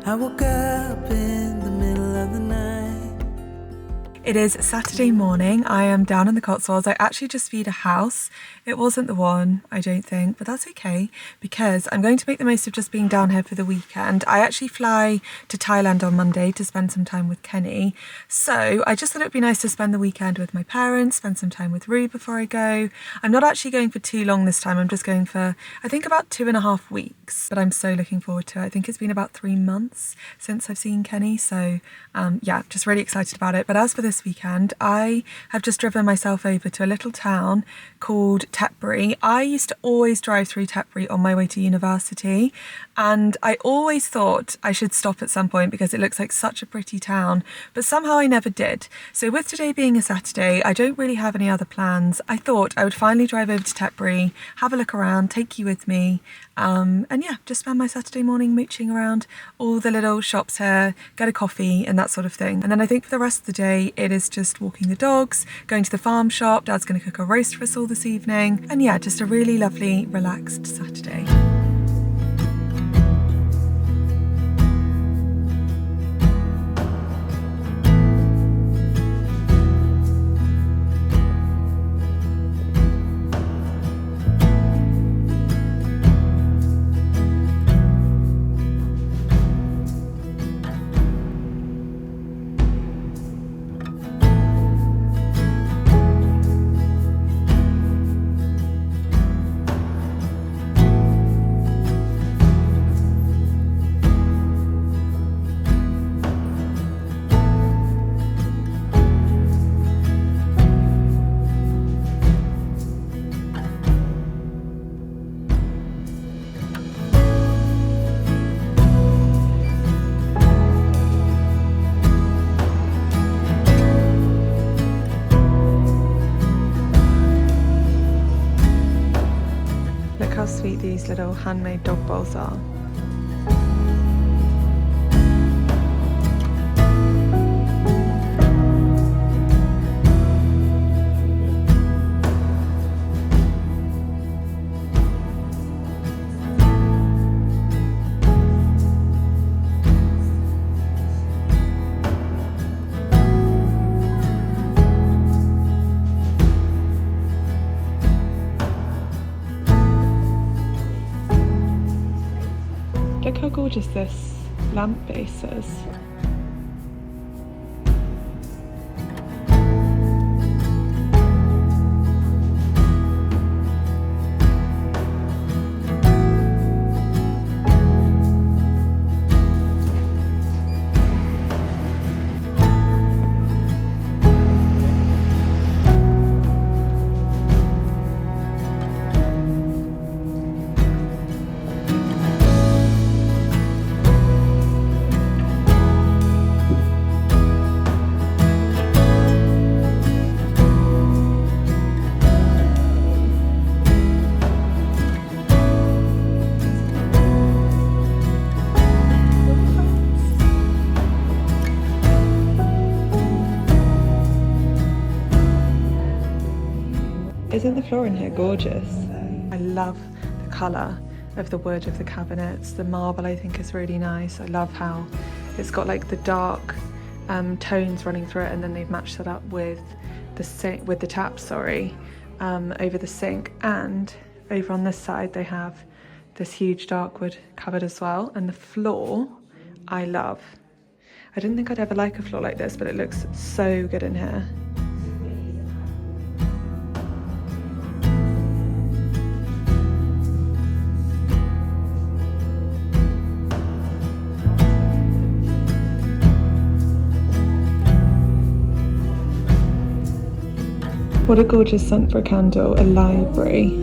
I woke up in the middle of the night. It is Saturday morning. I am down in the Cotswolds. I actually just viewed a house. It wasn't the one, I don't think, but that's okay because I'm going to make the most of just being down here for the weekend. I actually fly to Thailand on Monday to spend some time with Kenny. So I just thought it would be nice to spend the weekend with my parents, spend some time with Rue before I go. I'm not actually going for too long this time. I'm just going for, I think, about 2.5 weeks, but I'm so looking forward to it. I think it's been about 3 months since I've seen Kenny. So yeah, just really excited about it. But as for this weekend, I have just driven myself over to a little town called Tetbury. I used to always drive through Tetbury on my way to university, and I always thought I should stop at some point because it looks like such a pretty town, but somehow I never did. So with today being a Saturday, I don't really have any other plans. I thought I would finally drive over to Tetbury, have a look around, take you with me, and yeah, just spend my Saturday morning mooching around all the little shops here, get a coffee and that sort of thing. And then I think for the rest of the day, it is just walking the dogs, going to the farm shop. Dad's going to cook a roast for us all this evening. And yeah, just a really lovely, relaxed Saturday. Look how sweet these little handmade dog bowls are. Look how gorgeous this lamp base is. Isn't the floor in here gorgeous? I love the colour of the wood of the cabinets. The marble I think is really nice. I love how it's got like the dark tones running through it, and then they've matched that up with the sink, with the tap, over the sink. And over on this side they have this huge dark wood cupboard as well. And the floor I love. I didn't think I'd ever like a floor like this, but it looks so good in here. What a gorgeous scent for a candle, a library.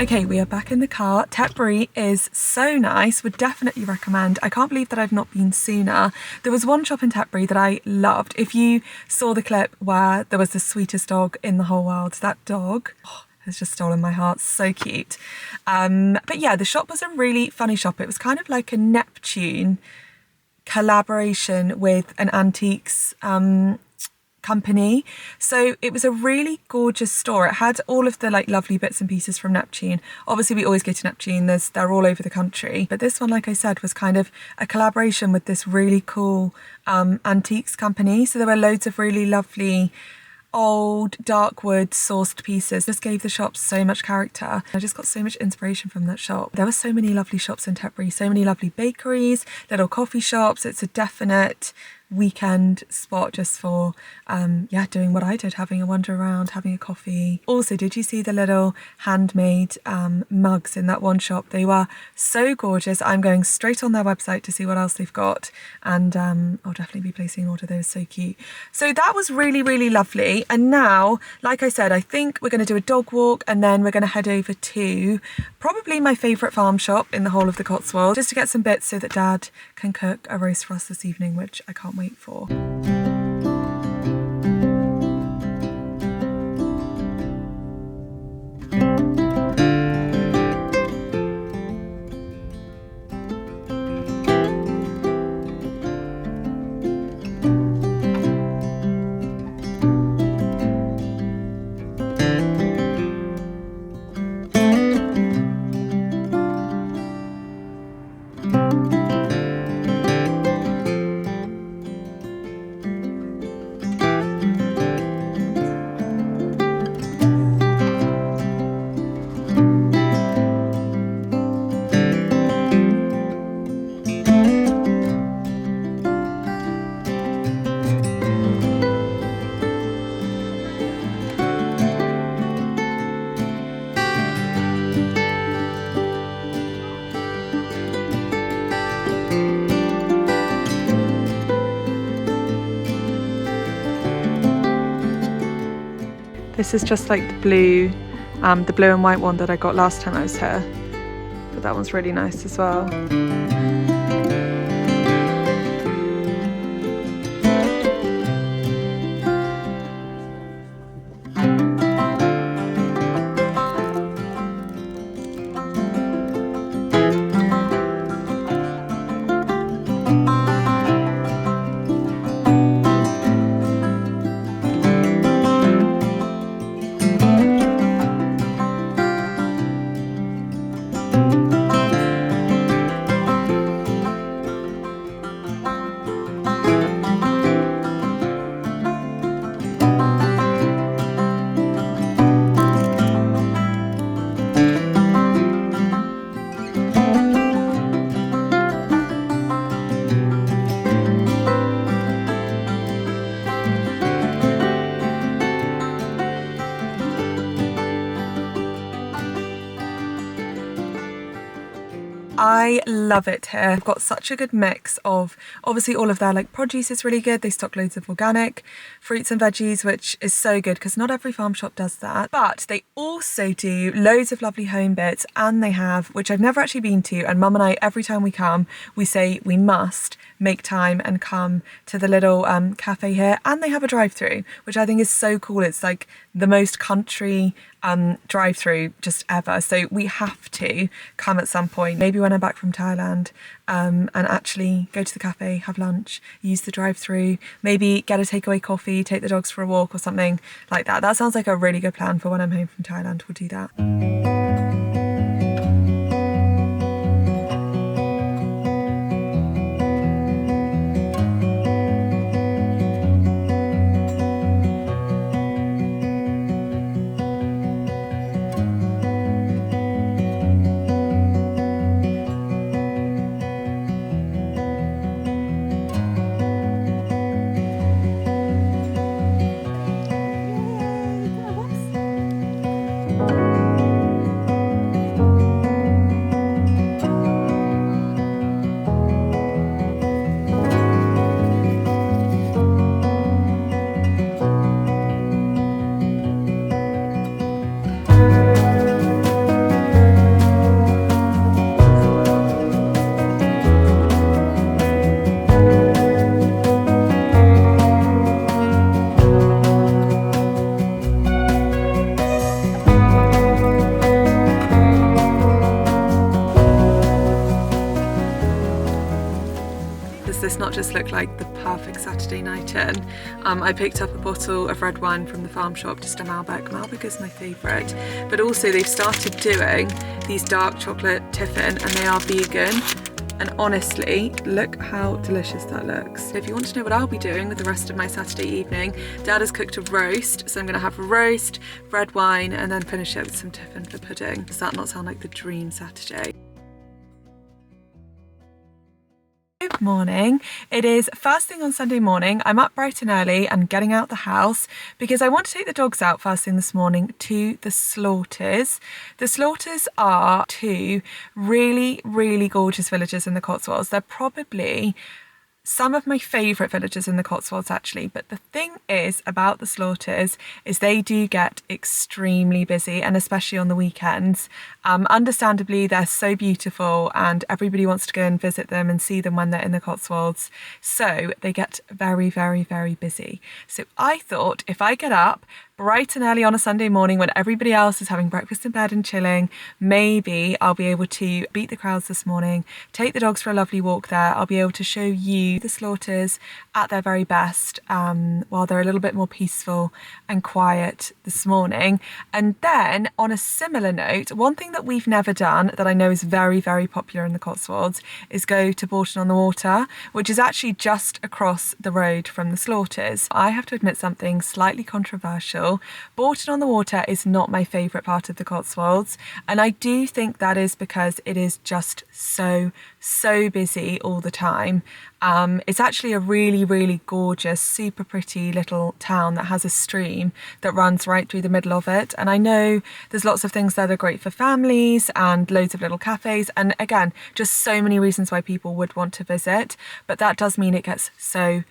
Okay, we are back in the car. Tetbury is so nice, would definitely recommend. I can't believe that I've not been sooner. There was one shop in Tetbury that I loved. If you saw the clip where there was the sweetest dog in the whole world, that dog has just stolen my heart, so cute. But yeah, the shop was a really funny shop. It was kind of like a Neptune collaboration with an antiques company. So it was a really gorgeous store. It had all of the like lovely bits and pieces from Neptune. Obviously we always go to Neptune, they're all over the country, but this one, like I said, was kind of a collaboration with this really cool antiques company. So there were loads of really lovely old dark wood sourced pieces. Just gave the shop so much character. I just got so much inspiration from that shop. There were so many lovely shops in Tetbury, so many lovely bakeries, little coffee shops. It's a definite weekend spot just for yeah, doing what I did, having a wander around, having a coffee. Also, did you see the little handmade mugs in that one shop? They were so gorgeous. I'm going straight on their website to see what else they've got, and I'll definitely be placing an order. They were so cute. So that was really, really lovely. And now, like I said, I think we're going to do a dog walk, and then we're going to head over to probably my favourite farm shop in the whole of the Cotswolds, just to get some bits so that Dad can cook a roast for us this evening, which I can't wait for. This is just like the blue and white one that I got last time I was here, but that one's really nice as well. I love it here. I've got such a good mix of, obviously all of their like produce is really good. They stock loads of organic fruits and veggies, which is so good because not every farm shop does that. But they also do loads of lovely home bits, and they have, which I've never actually been to, and Mum and I, every time we come, we say we must make time and come to the little cafe here, and they have a drive-through, which I think is so cool. It's like the most country drive-through just ever, so we have to come at some point, maybe when I'm back from Thailand, and actually go to the cafe, have lunch, use the drive-through, maybe get a takeaway coffee, take the dogs for a walk or something like that. That sounds like a really good plan for when I'm home from Thailand. We'll do that. not just look like the perfect Saturday night in, I picked up a bottle of red wine from the farm shop, just a Malbec. Malbec is my favourite. But also they've started doing these dark chocolate tiffin and they are vegan. And honestly, look how delicious that looks. So if you want to know what I'll be doing with the rest of my Saturday evening, Dad has cooked a roast. So I'm gonna have a roast, red wine, and then finish it with some tiffin for pudding. Does that not sound like the dream Saturday? Good morning. It is first thing on Sunday morning. I'm up bright and early and getting out the house because I want to take the dogs out first thing this morning to the Slaughters. The Slaughters are two really, really gorgeous villages in the Cotswolds. They're probably some of my favourite villages in the Cotswolds actually, but the thing is about the Slaughters is they do get extremely busy, and especially on the weekends. Understandably, they're so beautiful and everybody wants to go and visit them and see them when they're in the Cotswolds, so they get very, very, very busy. So I thought if I get up bright and early on a Sunday morning when everybody else is having breakfast in bed and chilling, maybe I'll be able to beat the crowds this morning, take the dogs for a lovely walk there. I'll be able to show you the Slaughters at their very best while they're a little bit more peaceful and quiet this morning. And then on a similar note, one thing that we've never done that I know is very, very popular in the Cotswolds is go to Bourton-on-the-Water, which is actually just across the road from the Slaughters. I have to admit something slightly controversial. Bourton-on-the-Water is not my favourite part of the Cotswolds, and I do think that is because it is just so busy all the time. It's actually a really, really gorgeous, super pretty little town that has a stream that runs right through the middle of it. And I know there's lots of things that are great for families and loads of little cafes. And again, just so many reasons why people would want to visit. But that does mean it gets so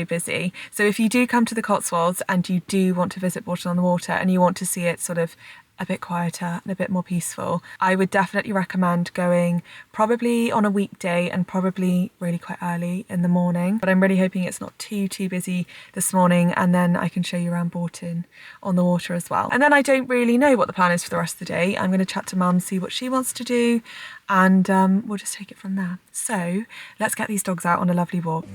busy. So if you do come to the Cotswolds and you do want to visit Bourton-on-the-Water and you want to see it sort of a bit quieter and a bit more peaceful, I would definitely recommend going probably on a weekday and probably really quite early in the morning. But I'm really hoping it's not too busy this morning, and then I can show you around Bourton-on-the-Water as well. And then I don't really know what the plan is for the rest of the day. I'm going to chat to Mum, see what she wants to do, and we'll just take it from there. So let's get these dogs out on a lovely walk.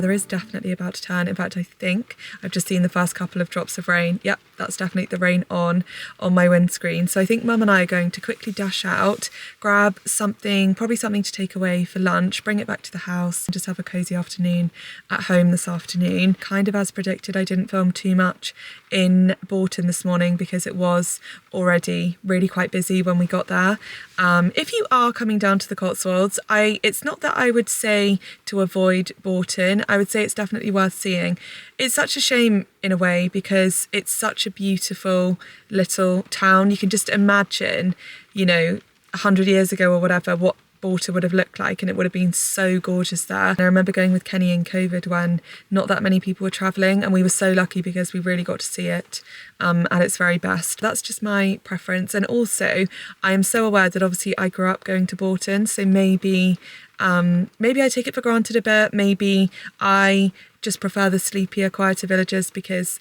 weather is definitely about to turn. In fact, I think I've just seen the first couple of drops of rain. Yep, that's definitely the rain on my windscreen. So I think Mum and I are going to quickly dash out, grab something, probably something to take away for lunch, bring it back to the house, and just have a cosy afternoon at home this afternoon. Kind of as predicted, I didn't film too much in Bourton this morning because it was already really quite busy when we got there. If you are coming down to the Cotswolds, it's not that I would say to avoid Bourton. I would say it's definitely worth seeing. It's such a shame in a way because it's such a beautiful little town. You can just imagine, you know, 100 years ago or whatever, what Bourton would have looked like, and it would have been so gorgeous there. And I remember going with Kenny in COVID when not that many people were travelling, and we were so lucky because we really got to see it at its very best. That's just my preference. And also I am so aware that obviously I grew up going to Bourton, so maybe I take it for granted a bit. Maybe I just prefer the sleepier, quieter villages because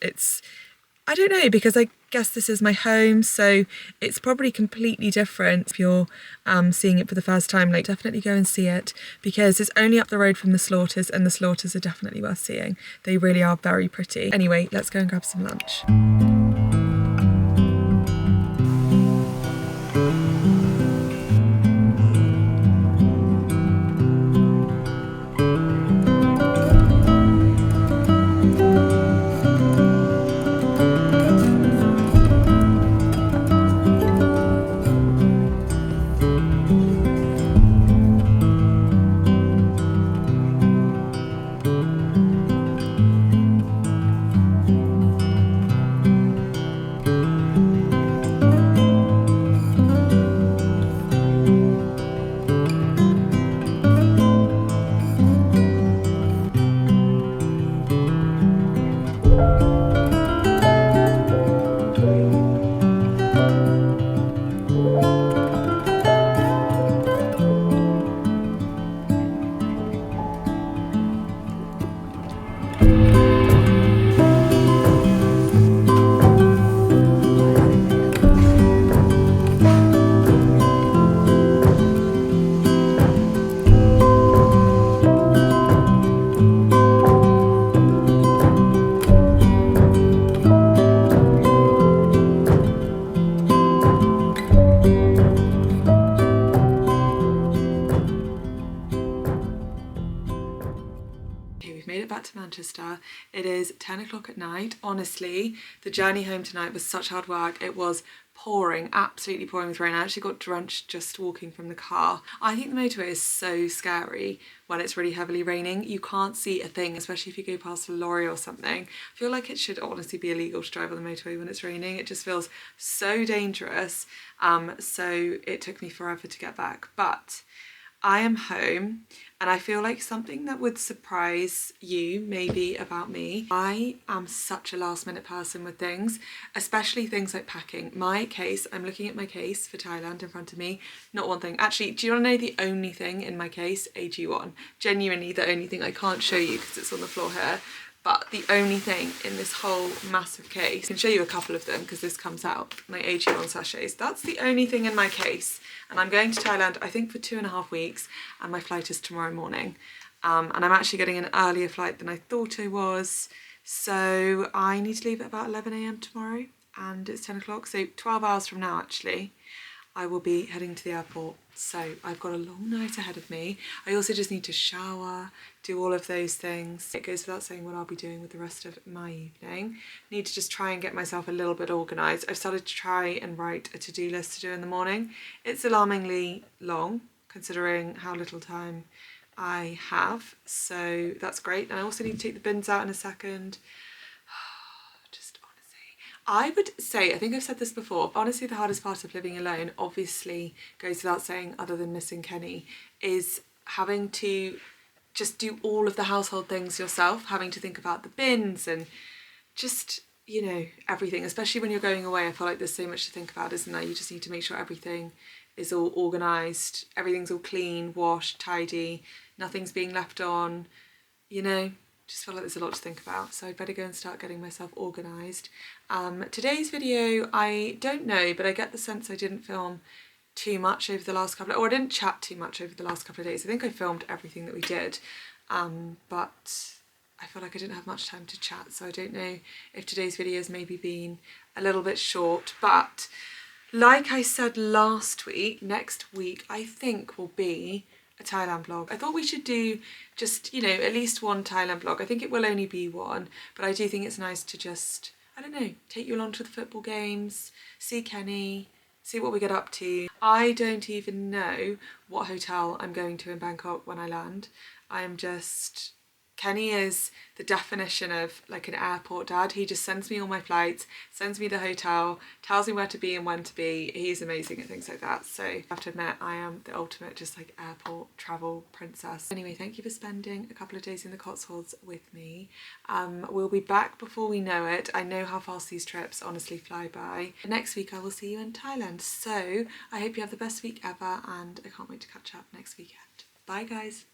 I don't know, because I guess this is my home, so it's probably completely different if you're seeing it for the first time. Like, definitely go and see it because it's only up the road from the slaughters, and the slaughters are definitely worth seeing. They really are very pretty. Anyway, let's go and grab some lunch. To Manchester. It is 10 o'clock at night. Honestly, the journey home tonight was such hard work. It was pouring, absolutely pouring with rain. I actually got drenched just walking from the car. I think the motorway is so scary when it's really heavily raining. You can't see a thing, especially if you go past a lorry or something. I feel like it should honestly be illegal to drive on the motorway when it's raining. It just feels so dangerous. So it took me forever to get back, but I am home, and I feel like something that would surprise you maybe about me. I am such a last minute person with things, especially things like packing. My case, I'm looking at my case for Thailand in front of me. Not one thing. Actually, do you want to know the only thing in my case? AG1. Genuinely the only thing. I can't show you because it's on the floor here. But the only thing in this whole massive case, I can show you a couple of them because this comes out, my AG1 sachets. That's the only thing in my case. And I'm going to Thailand, I think, for 2.5 weeks, and my flight is tomorrow morning. And I'm actually getting an earlier flight than I thought I was. So I need to leave at about 11 AM tomorrow, and it's 10 o'clock. So 12 hours from now, actually, I will be heading to the airport. So I've got a long night ahead of me. I also just need to shower, do all of those things. It goes without saying what I'll be doing with the rest of my evening. Need to just try and get myself a little bit organised. I've started to try and write a to-do list to do in the morning. It's alarmingly long considering how little time I have. So that's great. And I also need to take the bins out in a second. I would say, I think I've said this before, honestly the hardest part of living alone, obviously goes without saying other than missing Kenny, is having to just do all of the household things yourself, having to think about the bins and just, you know, everything, especially when you're going away. I feel like there's so much to think about, isn't there? You just need to make sure everything is all organised, everything's all clean, washed, tidy, nothing's being left on, you know. Just feel like there's a lot to think about, so I'd better go and start getting myself organised. Today's video, I don't know, but I get the sense I didn't film too much over the last couple of, or I didn't chat too much over the last couple of days. I think I filmed everything that we did, but I feel like I didn't have much time to chat, so I don't know if today's video has maybe been a little bit short, but like I said last week, next week I think will be a Thailand vlog. I thought we should do just, you know, at least one Thailand vlog. I think it will only be one, but I do think it's nice to just, I don't know, take you along to the football games, see Kenny, see what we get up to. I don't even know what hotel I'm going to in Bangkok when I land. I am just... Kenny is the definition of like an airport dad. He just sends me all my flights, sends me the hotel, tells me where to be and when to be. He's amazing at things like that. So I have to admit, I am the ultimate just like airport travel princess. Anyway, thank you for spending a couple of days in the Cotswolds with me. We'll be back before we know it. I know how fast these trips honestly fly by. Next week I will see you in Thailand. So I hope you have the best week ever, and I can't wait to catch up next weekend. Bye guys.